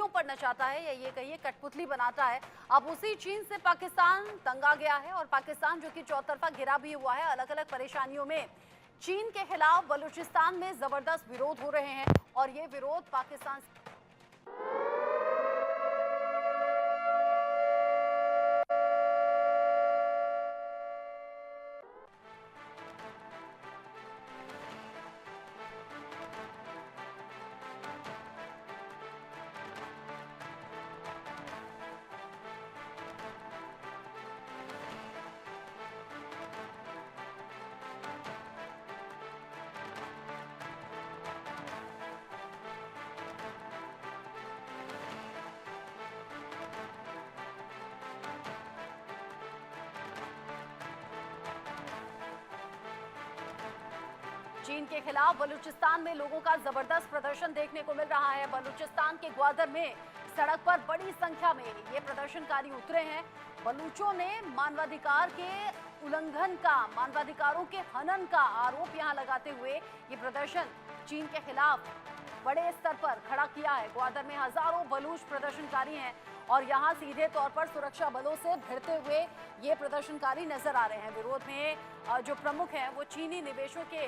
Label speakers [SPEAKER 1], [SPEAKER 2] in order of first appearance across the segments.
[SPEAKER 1] दूरियों पर नचाता है या ये कहिए कठपुतली बनाता है। अब उसी चीन से पाकिस्तान तंग आ गया है और पाकिस्तान जो कि चौतरफा घिरा भी हुआ है अलग अलग परेशानियों में। चीन के खिलाफ बलूचिस्तान में जबरदस्त विरोध हो रहे हैं और ये विरोध पाकिस्तान चीन के खिलाफ बलूचिस्तान में लोगों का जबरदस्त प्रदर्शन देखने को मिल रहा है। बलूचिस्तान के ग्वादर में सड़क पर बड़ी संख्या में ये प्रदर्शनकारी उतरे हैं। बलूचों ने मानवाधिकार के उल्लंघन का, मानवाधिकारों के हनन का आरोप यहां लगाते हुए ये प्रदर्शन चीन के खिलाफ बड़े स्तर पर खड़ा किया है। ग्वादर में हजारों बलूच प्रदर्शनकारी हैं और यहां सीधे तौर पर सुरक्षा बलों से भिड़ते हुए ये प्रदर्शनकारी नजर आ रहे हैं। विरोध में जो प्रमुख हैं वो चीनी निवेशों के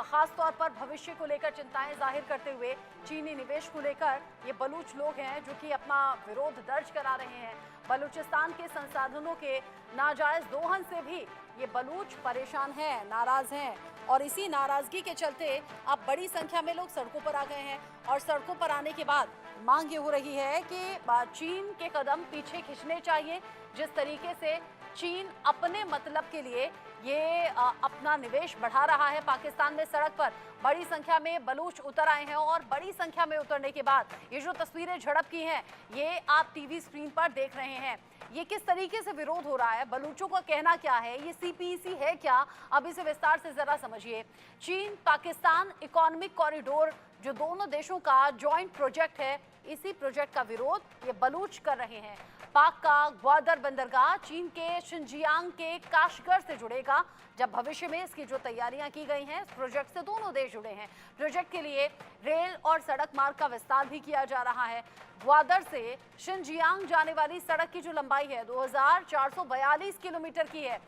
[SPEAKER 1] खास तौर पर भविष्य को लेकर चिंताएं जाहिर करते हुए चीनी निवेश को लेकर ये बलूच लोग हैं जो कि अपना विरोध दर्ज करा रहे हैं। बलूचिस्तान के संसाधनों के नाजायज दोहन से भी ये बलूच परेशान हैं, नाराज हैं और इसी नाराजगी के चलते अब बड़ी संख्या में लोग सड़कों पर आ गए हैं और सड़कों पर आने के बाद मांग ये हो रही है कि चीन के कदम पीछे खींचने चाहिए। जिस तरीके से चीन अपने मतलब के लिए ये अपना निवेश बढ़ा रहा है पाकिस्तान में, सड़क पर बड़ी संख्या में बलूच उतर आए हैं और बड़ी संख्या में उतरने के बाद ये जो तस्वीरें झड़प की हैं ये आप टीवी स्क्रीन पर देख रहे हैं। ये किस तरीके से विरोध हो रहा है, बलूचों का कहना क्या है, ये सीपीईसी है क्या, अब इसे विस्तार से जरा समझिए। चीन पाकिस्तान इकोनॉमिक कॉरिडोर जो दोनों देशों का जॉइंट प्रोजेक्ट है, इसी प्रोजेक्ट का विरोध ये बलूच कर रहे हैं। पाक का ग्वादर बंदरगाह चीन के शिनजियांग के काशगर से जुड़ेगा। जब भविष्य में इसकी जो तैयारियां की गई हैं, इस प्रोजेक्ट से दोनों देश जुड़े हैं। प्रोजेक्ट के लिए रेल और सड़क मार्ग का विस्तार भी किया जा रहा है। ग्वादर से शिनजियांग जाने वाली सड़क की जो लंबाई है 2442 किलोमीटर की है।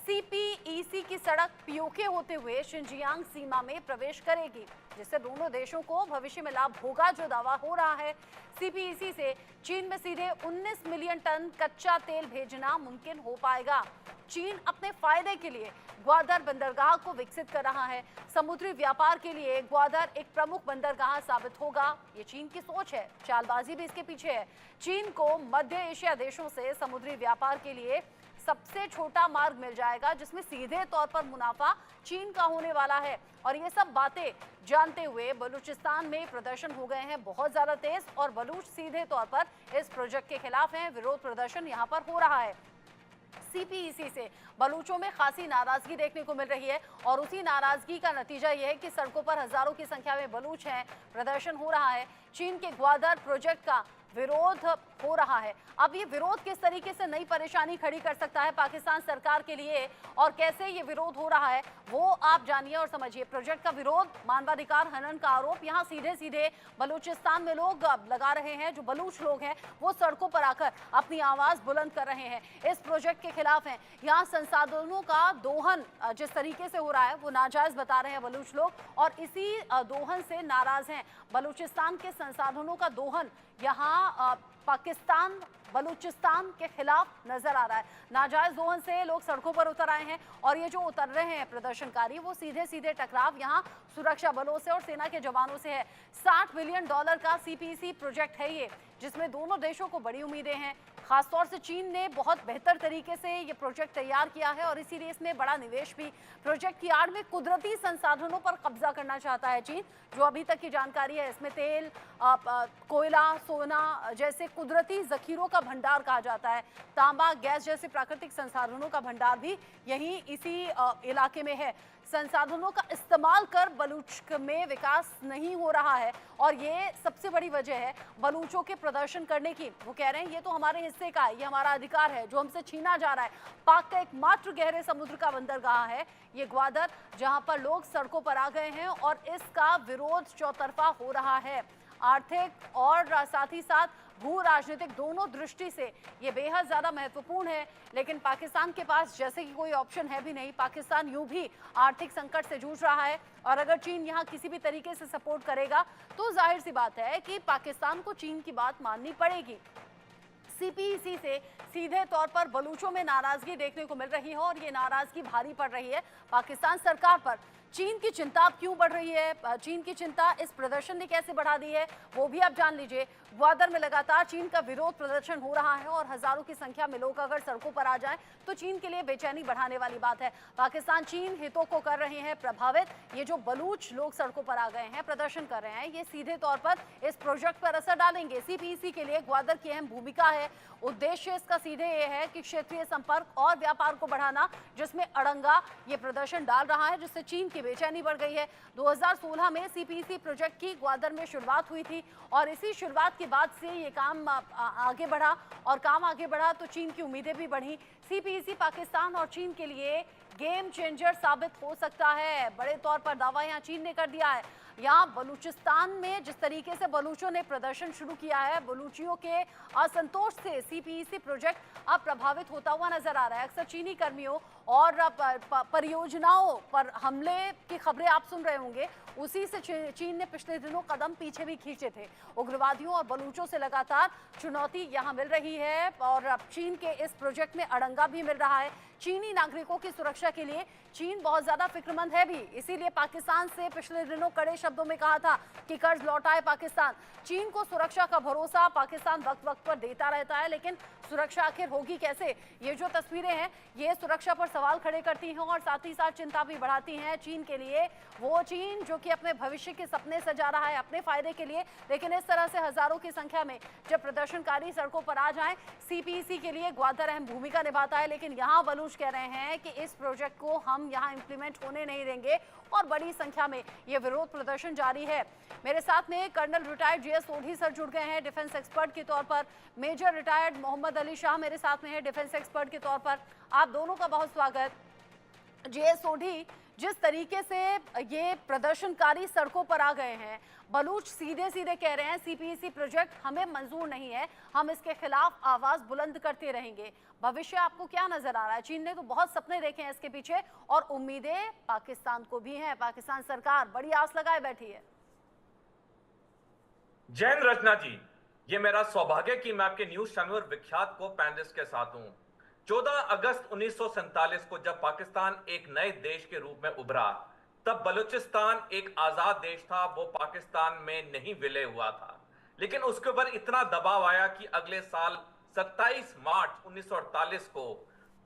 [SPEAKER 1] सीपीईसी की सड़क पीओके होते हुए शिनजियांग सीमा में प्रवेश करेगी, जिससे दोनों देशों को भविष्य में लाभ होगा, जो दावा हो रहा है। सीपीईसी से चीन में सीधे 19 मिलियन टन कच्चा तेल भेजना मुमकिन हो पाएगा। चीन अपने फायदे के लिए ग्वादर बंदरगाह को विकसित कर रहा है। समुद्री व्यापार के लिए ग्वादर एक प्रमुख बंदरगाह साबित होगा, ये चीन की सोच है। चालबाजी भी इसके पीछे है। चीन को मध्य एशिया देशों से समुद्री व्यापार के लिए सबसे छोटा मार्ग मिल जाएगा, जिसमें सीधे तौर पर मुनाफा चीन का होने वाला है। और ये सब बातें जानते हुए बलूचिस्तान में प्रदर्शन हो गए हैं बहुत ज्यादा तेज और बलूच सीधे तौर पर इस प्रोजेक्ट के खिलाफ हैं। विरोध प्रदर्शन यहाँ पर हो रहा है। सीपीईसी से बलूचों में खासी नाराजगी देखने को मिल रही है और उसी नाराजगी का नतीजा यह है कि सड़कों पर हजारों की संख्या में बलूच हैं, प्रदर्शन हो रहा है। चीन के ग्वादर प्रोजेक्ट का विरोध हो रहा है। अब ये विरोध किस तरीके से नई परेशानी खड़ी कर सकता है पाकिस्तान सरकार के लिए और कैसे ये विरोध हो रहा है वो आप जानिए और समझिए। प्रोजेक्ट का विरोध, मानवाधिकार हनन का आरोप यहाँ सीधे सीधे बलूचिस्तान में लोग लगा रहे हैं। जो बलूच लोग हैं वो सड़कों पर आकर अपनी आवाज बुलंद कर रहे हैं, इस प्रोजेक्ट के खिलाफ हैं। यहाँ संसाधनों का दोहन जिस तरीके से हो रहा है वो नाजायज बता रहे हैं बलूच लोग और इसी दोहन से नाराज हैं। बलूचिस्तान के संसाधनों का दोहन यहाँ पाकिस्तान बलूचिस्तान के खिलाफ नजर आ रहा है। नाजायज दोहन से लोग सड़कों पर उतर आए हैं और ये जो उतर रहे हैं प्रदर्शनकारी वो सीधे सीधे टकराव यहाँ सुरक्षा बलों से और सेना के जवानों से है। $60 बिलियन का सीपीईसी प्रोजेक्ट है ये, जिसमें दोनों देशों को बड़ी उम्मीदें हैं। खासतौर से चीन ने बहुत बेहतर तरीके से ये प्रोजेक्ट तैयार किया है और इसीलिए इसमें बड़ा निवेश भी। प्रोजेक्ट की आड़ में कुदरती संसाधनों पर कब्जा करना चाहता है चीन। जो अभी तक की जानकारी है इसमें तेल, कोयला, सोना जैसे कुदरती जखीरों का भंडार कहा जाता है। तांबा, गैस जैसे प्राकृतिक संसाधनों का भंडार भी यहीं इसी इलाके में है। संसाधनों का इस्तेमाल कर बलूच में विकास नहीं हो रहा है और ये सबसे बड़ी वजह है बलूचों के प्रदर्शन करने की। वो कह रहे हैं ये तो हमारे हिस्से का है, ये हमारा अधिकार है जो हमसे छीना जा रहा है। पाक का एकमात्र गहरे समुद्र का बंदरगाह है ये ग्वादर, जहां पर लोग सड़कों पर आ गए हैं और इसका विरोध चौतरफा हो रहा है। आर्थिक और साथ ही साथ भू राजनीतिक दोनों दृष्टि से ये बेहद ज्यादा महत्वपूर्ण है। लेकिन पाकिस्तान के पास जैसे कि कोई ऑप्शन है भी नहीं। पाकिस्तान यूं भी आर्थिक संकट से जूझ रहा है और अगर चीन यहाँ किसी भी तरीके से सपोर्ट करेगा तो जाहिर सी बात है कि पाकिस्तान को चीन की बात माननी पड़ेगी। सीपीईसी से सीधे तौर पर बलूचों में नाराजगी देखने को मिल रही है और ये नाराजगी भारी पड़ रही है पाकिस्तान सरकार पर। चीन की चिंता अब क्यों बढ़ रही है, चीन की चिंता इस प्रदर्शन ने कैसे बढ़ा दी है, वो भी आप जान लीजिए। ग्वादर में लगातार चीन का विरोध प्रदर्शन हो रहा है और हजारों की संख्या में लोग अगर सड़कों पर आ जाएं तो चीन के लिए बेचैनी बढ़ाने वाली बात है। पाकिस्तान चीन हितों को कर रहे हैं प्रभावित। ये जो बलूच लोग सड़कों पर आ गए हैं, प्रदर्शन कर रहे हैं, ये सीधे तौर पर इस प्रोजेक्ट पर असर डालेंगे। सीपीईसी के लिए ग्वादर की अहम भूमिका है। उद्देश्य इसका सीधे ये है कि क्षेत्रीय संपर्क और व्यापार को बढ़ाना, जिसमें अड़ंगा ये प्रदर्शन डाल रहा है, जिससे चीन की बेचैनी बढ़ गई है। 2016 में सीपीईसी प्रोजेक्ट की ग्वादर में शुरुआत हुई थी और इसी शुरुआत के बाद से ये काम आगे बढ़ा और काम आगे बढ़ा तो चीन की उम्मीदें भी बढ़ी। सीपीईसी पाकिस्तान और चीन के लिए गेम चेंजर साबित हो सकता है। बड़े तौर पर दावा यहाँ चीन ने कर दिया है। यहाँ बलूचिस्तान में जिस तरीके से बलूचों ने प्रदर्शन शुरू किया है, बलूचियों के असंतोष से सीपीईसी प्रोजेक्ट अब प्रभावित होता हुआ नजर आ रहा है। अक्सर चीनी कर्मियों और परियोजनाओं पर हमले की खबरें आप सुन रहे होंगे। उसी से चीन ने पिछले दिनों कदम पीछे भी खींचे थे। उग्रवादियों और बलूचों से लगातार चुनौती यहाँ मिल रही है और अब चीन के इस प्रोजेक्ट में अड़ंगा भी मिल रहा है। चीनी नागरिकों की सुरक्षा के लिए चीन बहुत ज्यादा फिक्रमंद है भी, इसीलिए पाकिस्तान से पिछले दिनों कड़े शब्दों में कहा था कि कर्ज लौटाए पाकिस्तान। चीन को सुरक्षा का भरोसा पाकिस्तान वक्त वक्त पर देता रहता है, लेकिन सुरक्षा आखिर होगी कैसे? ये जो तस्वीरें हैं ये सुरक्षा पर सवाल खड़े करती हैं और साथ ही साथ चिंता भी बढ़ाती हैं चीन के लिए। वो चीन जो कि अपने भविष्य के सपने सजा रहा है अपने फायदे के लिए, लेकिन इस तरह से हजारों की संख्या में जब प्रदर्शनकारी सड़कों पर आ जाएं, सीपीईसी के लिए ग्वादर अहम भूमिका निभाता है। लेकिन यहाँ बलूच कह रहे हैं कि इस प्रोजेक्ट को हम यहाँ इंप्लीमेंट होने नहीं देंगे और बड़ी संख्या में ये विरोध प्रदर्शन जारी है। मेरे साथ में colonel retired GS Sodhi sir जुड़ गए हैं डिफेंस एक्सपर्ट के तौर पर। मेजर रिटायर्ड मोहम्मद अली शाह मेरे साथ में है डिफेंस एक्सपर्ट के तौर पर। आप दोनों का बहुत स्वागत। जीएस सोढ़ी, जिस तरीके से ये प्रदर्शनकारी सड़कों पर आ गए हैं, बलूच सीधे सीधे कह रहे हैं सीपीईसी प्रोजेक्ट हमें मंजूर नहीं है, हम इसके खिलाफ आवाज बुलंद करते रहेंगे। भविष्य आपको क्या नजर आ रहा है? चीन ने तो बहुत सपने देखे हैं इसके पीछे और उम्मीदें पाकिस्तान को भी हैं। पाकिस्तान सरकार बड़ी आस लगाए बैठी है।
[SPEAKER 2] जय हिंद रचना जी, ये मेरा सौभाग्य कि मैं आपके न्यूज चैनल विख्यात को पैनलिस्ट के साथ हूं। 14 अगस्त 1947 को जब पाकिस्तान एक नए देश के रूप में उभरा, तब बलूचिस्तान एक आजाद देश था, वो पाकिस्तान में नहीं विलय हुआ था। लेकिन उसके ऊपर इतना दबाव आया कि अगले साल 27 मार्च 1948 को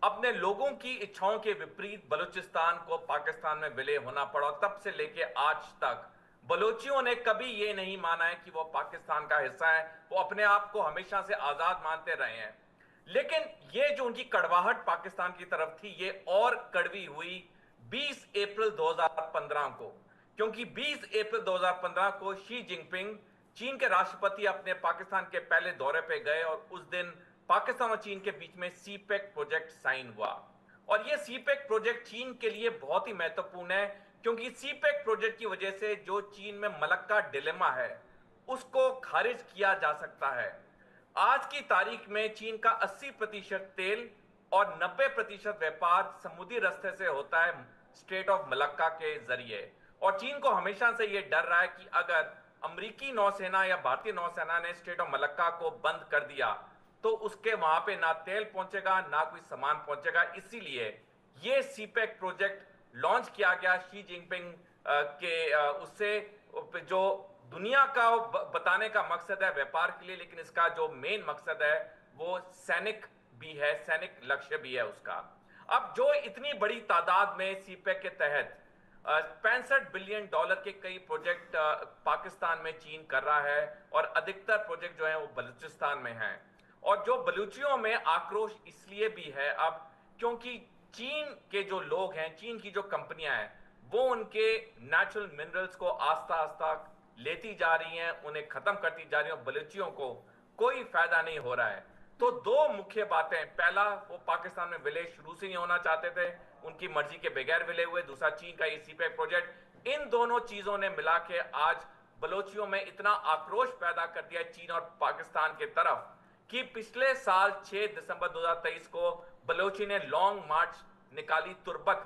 [SPEAKER 2] अपने लोगों की इच्छाओं के विपरीत बलूचिस्तान को पाकिस्तान में विलय होना पड़ा। तब से लेके आज तक बलोचियों ने कभी ये नहीं माना है कि वो पाकिस्तान का हिस्सा है, वो अपने आप को हमेशा से आजाद मानते रहे हैं। लेकिन ये जो उनकी कड़वाहट पाकिस्तान की तरफ थी, ये और कड़वी हुई 20 अप्रैल 2015 को, क्योंकि 20 अप्रैल 2015 को शी जिनपिंग चीन के राष्ट्रपति अपने पाकिस्तान के पहले दौरे पे गए और उस दिन पाकिस्तान और चीन के बीच में सीपेक प्रोजेक्ट साइन हुआ। और ये सीपेक प्रोजेक्ट चीन के लिए बहुत ही महत्वपूर्ण है, क्योंकि सीपेक प्रोजेक्ट की वजह से जो चीन में मलक्का डिलेमा है उसको खारिज किया जा सकता है। आज की तारीख में चीन का 80% तेल और 90% व्यापार समुद्री रास्ते से होता है, स्ट्रेट ऑफ मलक्का के जरिए। और चीन को हमेशा से यह डर रहा है कि अगर अमेरिकी नौसेना या भारतीय नौसेना ने स्ट्रेट ऑफ मलक्का को बंद कर दिया तो उसके वहां पे ना तेल पहुंचेगा ना कोई सामान पहुंचेगा। इसीलिए ये सीपेक प्रोजेक्ट लॉन्च किया गया शी जिनपिंग के उससे, जो दुनिया का बताने का मकसद है व्यापार के लिए, लेकिन इसका जो मेन मकसद है वो सैनिक भी है, सैनिक लक्ष्य भी है उसका। अब जो इतनी बड़ी तादाद में सीपेक के तहत 65 बिलियन डॉलर के कई प्रोजेक्ट पाकिस्तान में चीन कर रहा है और अधिकतर प्रोजेक्ट जो है वो बलूचिस्तान में है। और जो बलूचियों में आक्रोश इसलिए भी है अब क्योंकि चीन के जो लोग हैं, चीन की जो कंपनियां हैं, वो उनके नेचुरल मिनरल्स को आस्ता आस्ता लेती जा रही हैं, उन्हें खत्म करती जा रही हैं और बलूचियों को कोई फायदा नहीं हो रहा है। तो दो मुख्य बातें, पहला वो पाकिस्तान में विलय शुरू से नहीं होना चाहते थे, उनकी मर्जी के बगैर विलय हुए। दूसरा चीन का ये सीपेक प्रोजेक्ट, इन दोनों चीजों ने मिला के आज बलोचियों में इतना आक्रोश पैदा कर दिया चीन और पाकिस्तान के तरफ कि पिछले साल 6 दिसंबर 2023 को बलोची ने लॉन्ग मार्च निकाली तुर्बक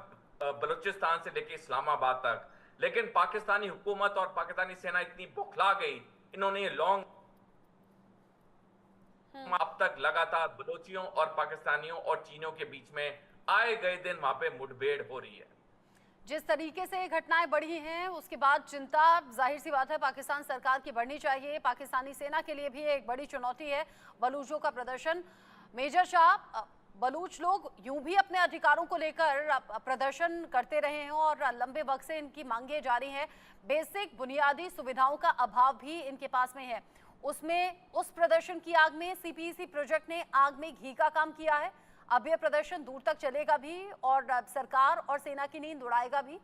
[SPEAKER 2] बलूचिस्तान से लेकर इस्लामाबाद तक। लेकिन पाकिस्तानी हुकूमत और पाकिस्तानी सेना इतनी बौखला गई, इन्होंने ये लॉन्ग अब तक लगातार बलोचियों और पाकिस्तानियों और चीनियों के बीच में आए गए दिन वहां पे मुठभेड़ हो रही है।
[SPEAKER 1] जिस तरीके से घटनाएं बढ़ी हैं उसके बाद चिंता जाहिर सी बात है पाकिस्तान सरकार की बढ़नी चाहिए। पाकिस्तानी सेना के लिए भी एक बड़ी चुनौती है बलूचों का प्रदर्शन। मेजर शाह, बलूच लोग यूं भी अपने अधिकारों को लेकर प्रदर्शन करते रहे हैं और लंबे वक्त से इनकी मांगे जारी हैं। बेसिक बुनियादी सुविधाओं का अभाव भी इनके पास में है। उसमें उस प्रदर्शन की आग में सीपीईसी प्रोजेक्ट ने आग में घी का काम किया है। अब यह प्रदर्शन दूर तक चलेगा भी और सरकार और सेना की नींद उड़ाएगा भी।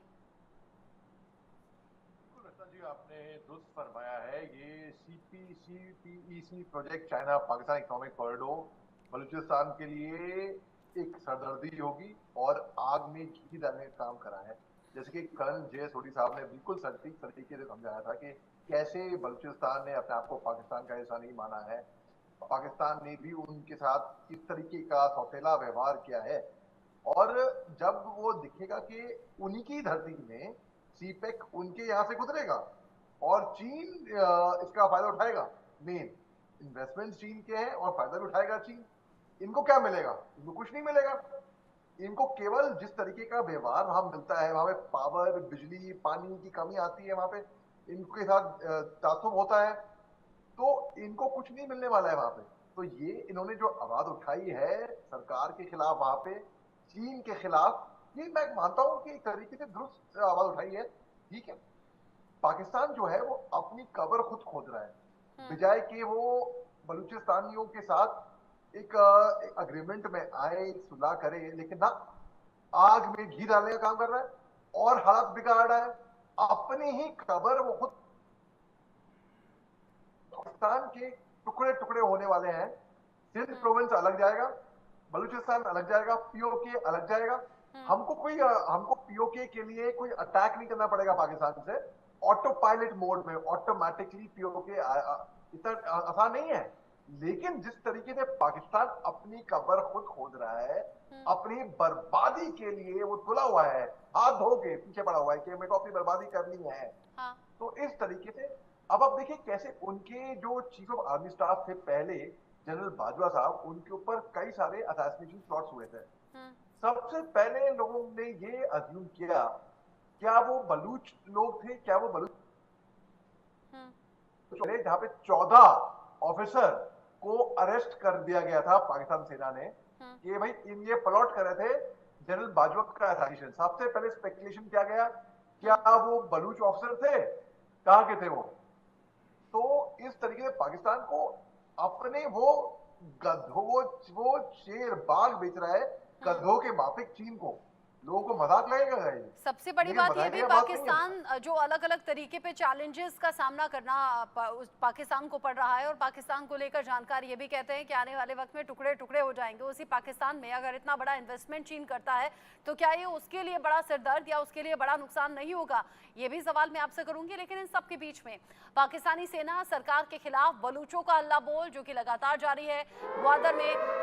[SPEAKER 3] जी आपने दुरुस्त फरमाया है। ये CPEC project China Pakistan economic corridor Balochistan के लिए एक सरदर्दी होगी और आग में घी डालने का काम करा है। जैसे कि कर्नल जे सोडी साहब ने बिल्कुल सटीक तरीके से समझाया था कि कैसे बलूचिस्तान ने अपने आप को पाकिस्तान का हिस्सा नहीं माना है, पाकिस्तान ने भी उनके साथ इस तरीके का सौतेला व्यवहार किया है। और जब वो दिखेगा कि उन्हीं की धरती में सीपेक उनके यहाँ से गुजरेगा और चीन इसका फायदा उठाएगा, मेन इन्वेस्टमेंट चीन के हैं और फायदा भी उठाएगा चीन। इनको क्या मिलेगा? इनको कुछ नहीं मिलेगा। इनको केवल जिस तरीके का व्यवहार वहां मिलता है, वहां पे पावर, बिजली, पानी की कमी आती है, वहां पे इनके साथ तासुब होता है, तो इनको कुछ नहीं मिलने वाला है वहां पे। तो ये इन्होंने जो आवाज उठाई है सरकार के खिलाफ, वहां पे चीन के खिलाफ, ये मैं मानता हूं कि एक तरीके से दुरुस्त आवाज उठाई है। ठीक है, पाकिस्तान जो है वो अपनी कब्र खुद खोद रहा है, बजाय कि वो बलूचिस्तानियों के साथ एक अग्रीमेंट में आए, सुलह करे, लेकिन ना, आग में घी डालने का काम कर रहा है और हालात बिगाड़ रहा है। अपनी ही कब्र वो खुद। पाकिस्तान के टुकड़े टुकड़े होने वाले हैं। सिंध प्रोविंस अलग जाएगा, बलूचिस्तान अलग जाएगा, पीओके अलग जाएगा। हमको पीओके के लिए कोई अटैक नहीं करना पड़ेगा पाकिस्तान से। ऑटो पायलट मोड में ऑटोमेटिकली पीओके इतना आसान नहीं है। लेकिन जिस तरीके से पाकिस्तान अपनी कब्र खुद खोद रहा है, अपनी बर्बादी के लिए वो तुला हुआ है, हाथ धो के पीछे पड़ा हुआ है कि मेरे को अपनी बर्बादी करनी है। हाँ। तो इस तरीके से अब आप देखिए कैसे उनके जो चीफ ऑफ आर्मी स्टाफ थे पहले, जनरल बाजवा साहब, उनके ऊपर कई सारे असैसिनेशन प्लॉट्स हुए थे। सबसे पहले लोगों ने ये अज्यूम किया, क्या वो बलूच लोग थे, क्या वो बलूच जहां पे 14 ऑफिसर को अरेस्ट कर दिया गया था पाकिस्तान सेना ने कि भाई ये प्लॉट कर रहे थे जनरल बाजवा का असैसिनेशन। सबसे पहले स्पेकुलेशन किया गया, क्या वो बलूच ऑफिसर थे, कहां के थे वो। तो इस तरीके से पाकिस्तान को अपने वो गधों, वो शेर बाघ बेच रहा है गधों के माफिक चीन को। लोगों को मजाक लगेगा।
[SPEAKER 1] सबसे बड़ी बात यह भी पाकिस्तान जो अलग अलग तरीके पे चैलेंजेस का सामना करना पाकिस्तान को पड़ रहा है और पाकिस्तान को लेकर जानकार ये भी कहते हैं कि आने वाले वक्त में टुकड़े टुकड़े हो जाएंगे उसी पाकिस्तान में। अगर इतना बड़ा इन्वेस्टमेंट चीन करता है तो क्या ये उसके लिए बड़ा सिरदर्द या उसके लिए बड़ा नुकसान नहीं होगा, ये भी सवाल मैं आपसे करूंगी। लेकिन इन सब के बीच में पाकिस्तानी सेना सरकार के खिलाफ बलूचों का हल्ला बोल जो कि लगातार जारी है। ग्वादर में